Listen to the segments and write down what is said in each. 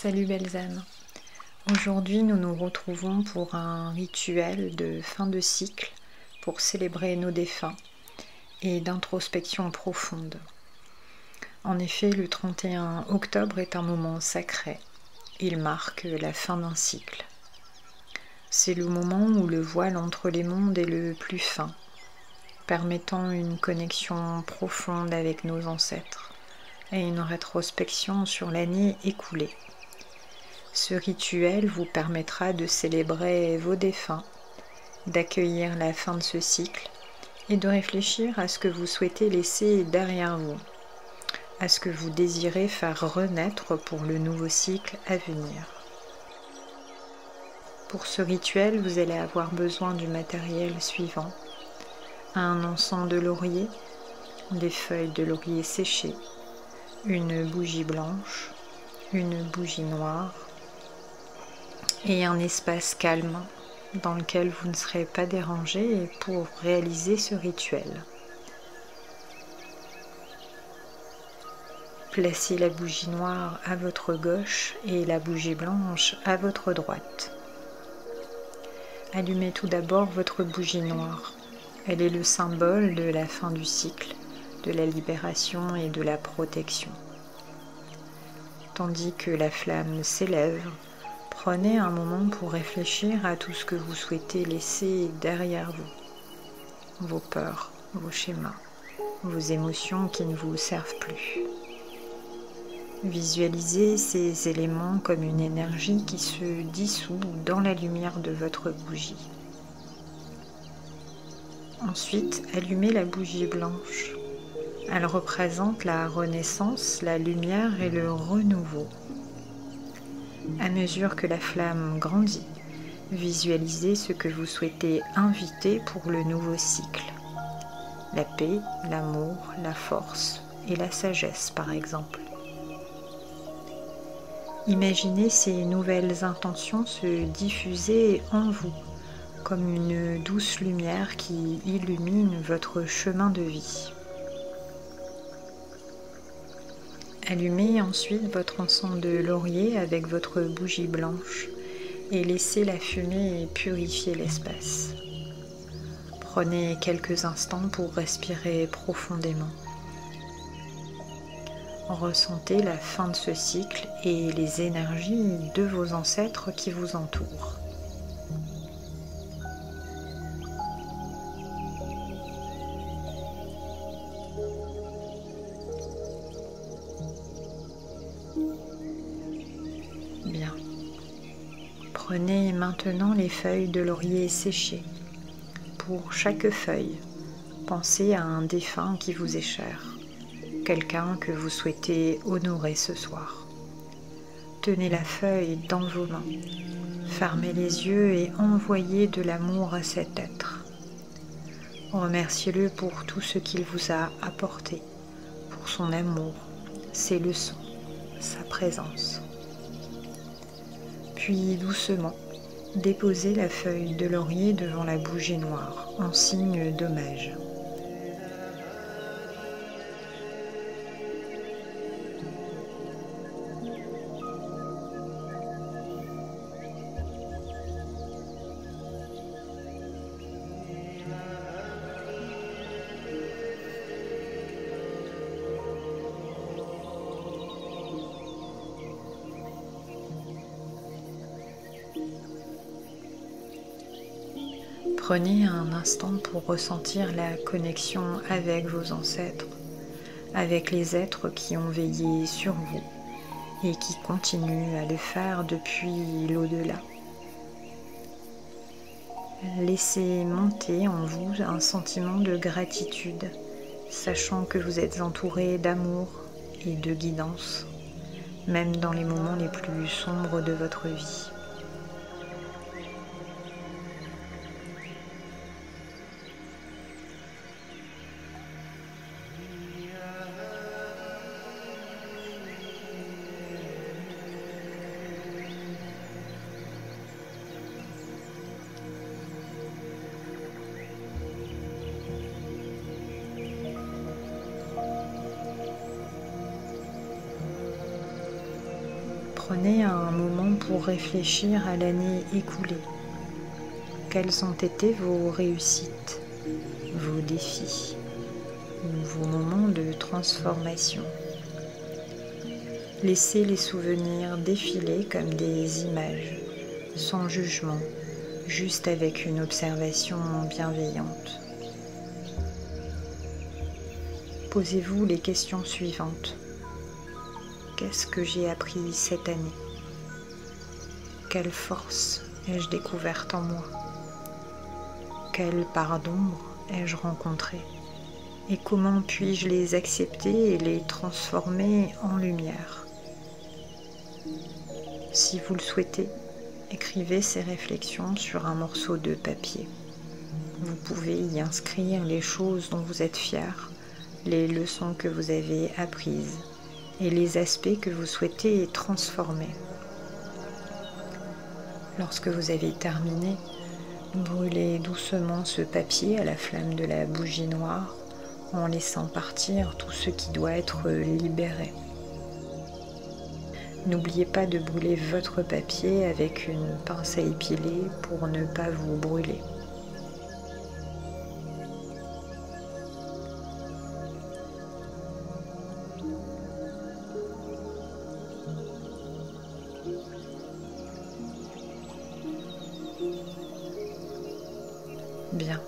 Salut belles âmes. Aujourd'hui nous nous retrouvons pour un rituel de fin de cycle pour célébrer nos défunts et d'introspection profonde. En effet, le 31 octobre est un moment sacré. Il marque la fin d'un cycle. C'est le moment où le voile entre les mondes est le plus fin, permettant une connexion profonde avec nos ancêtres et une rétrospection sur l'année écoulée. Ce rituel vous permettra de célébrer vos défunts, d'accueillir la fin de ce cycle et de réfléchir à ce que vous souhaitez laisser derrière vous, à ce que vous désirez faire renaître pour le nouveau cycle à venir. Pour ce rituel, vous allez avoir besoin du matériel suivant: un encens de laurier, des feuilles de laurier séchées, une bougie blanche, une bougie noire, et un espace calme dans lequel vous ne serez pas dérangé pour réaliser ce rituel. Placez la bougie noire à votre gauche et la bougie blanche à votre droite. Allumez tout d'abord votre bougie noire. Elle est le symbole de la fin du cycle, de la libération et de la protection. Tandis que la flamme s'élève, prenez un moment pour réfléchir à tout ce que vous souhaitez laisser derrière vous. Vos peurs, vos schémas, vos émotions qui ne vous servent plus. Visualisez ces éléments comme une énergie qui se dissout dans la lumière de votre bougie. Ensuite, allumez la bougie blanche. Elle représente la renaissance, la lumière et le renouveau. À mesure que la flamme grandit, visualisez ce que vous souhaitez inviter pour le nouveau cycle. La paix, l'amour, la force et la sagesse par exemple. Imaginez ces nouvelles intentions se diffuser en vous comme une douce lumière qui illumine votre chemin de vie. Allumez ensuite votre encens de laurier avec votre bougie blanche et laissez la fumée purifier l'espace. Prenez quelques instants pour respirer profondément. Ressentez la fin de ce cycle et les énergies de vos ancêtres qui vous entourent. Bien. Prenez maintenant les feuilles de laurier séchées. Pour chaque feuille, pensez à un défunt qui vous est cher, quelqu'un que vous souhaitez honorer ce soir. Tenez la feuille dans vos mains, fermez les yeux et envoyez de l'amour à cet être. Remerciez-le pour tout ce qu'il vous a apporté, pour son amour, ses leçons, sa présence. Puis doucement, déposez la feuille de laurier devant la bougie noire en signe d'hommage. Prenez un instant pour ressentir la connexion avec vos ancêtres, avec les êtres qui ont veillé sur vous et qui continuent à le faire depuis l'au-delà. Laissez monter en vous un sentiment de gratitude, sachant que vous êtes entouré d'amour et de guidance, même dans les moments les plus sombres de votre vie. Prenez un moment pour réfléchir à l'année écoulée. Quelles ont été vos réussites, vos défis, vos moments de transformation? Laissez les souvenirs défiler comme des images, sans jugement, juste avec une observation bienveillante. Posez-vous les questions suivantes. Qu'est-ce que j'ai appris cette année? Quelle force ai-je découverte en moi? Quelle part d'ombre ai-je rencontrée? Et comment puis-je les accepter et les transformer en lumière? Si vous le souhaitez, écrivez ces réflexions sur un morceau de papier. Vous pouvez y inscrire les choses dont vous êtes fier, les leçons que vous avez apprises et les aspects que vous souhaitez transformer. Lorsque vous avez terminé, brûlez doucement ce papier à la flamme de la bougie noire en laissant partir tout ce qui doit être libéré. N'oubliez pas de brûler votre papier avec une pince à épiler pour ne pas vous brûler. Bien.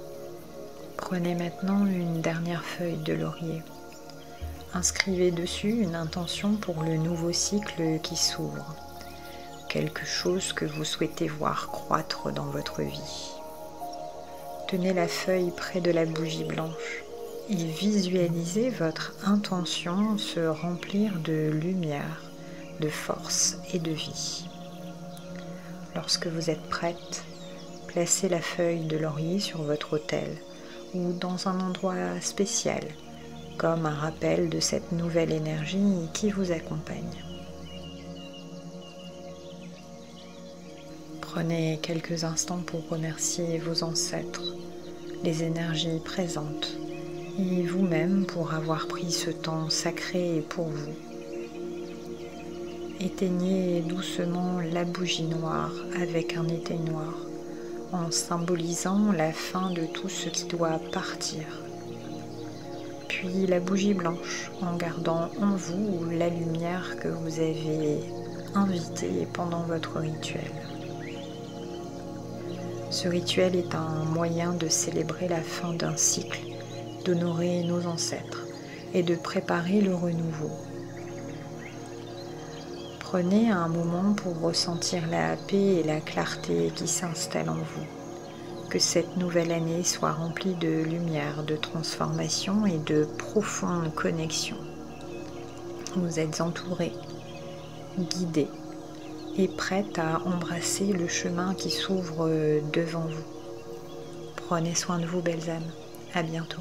Prenez maintenant une dernière feuille de laurier. Inscrivez dessus une intention pour le nouveau cycle qui s'ouvre, quelque chose que vous souhaitez voir croître dans votre vie. Tenez la feuille près de la bougie blanche et visualisez votre intention se remplir de lumière, de force et de vie. Lorsque vous êtes prête, placez la feuille de laurier sur votre autel ou dans un endroit spécial, comme un rappel de cette nouvelle énergie qui vous accompagne. Prenez quelques instants pour remercier vos ancêtres, les énergies présentes et vous-même pour avoir pris ce temps sacré pour vous. Éteignez doucement la bougie noire avec un éteignoir en symbolisant la fin de tout ce qui doit partir. Puis la bougie blanche en gardant en vous la lumière que vous avez invitée pendant votre rituel. Ce rituel est un moyen de célébrer la fin d'un cycle, d'honorer nos ancêtres et de préparer le renouveau. Prenez un moment pour ressentir la paix et la clarté qui s'installent en vous. Que cette nouvelle année soit remplie de lumière, de transformation et de profonde connexion. Vous êtes entouré, guidé et prête à embrasser le chemin qui s'ouvre devant vous. Prenez soin de vous, belles âmes. À bientôt.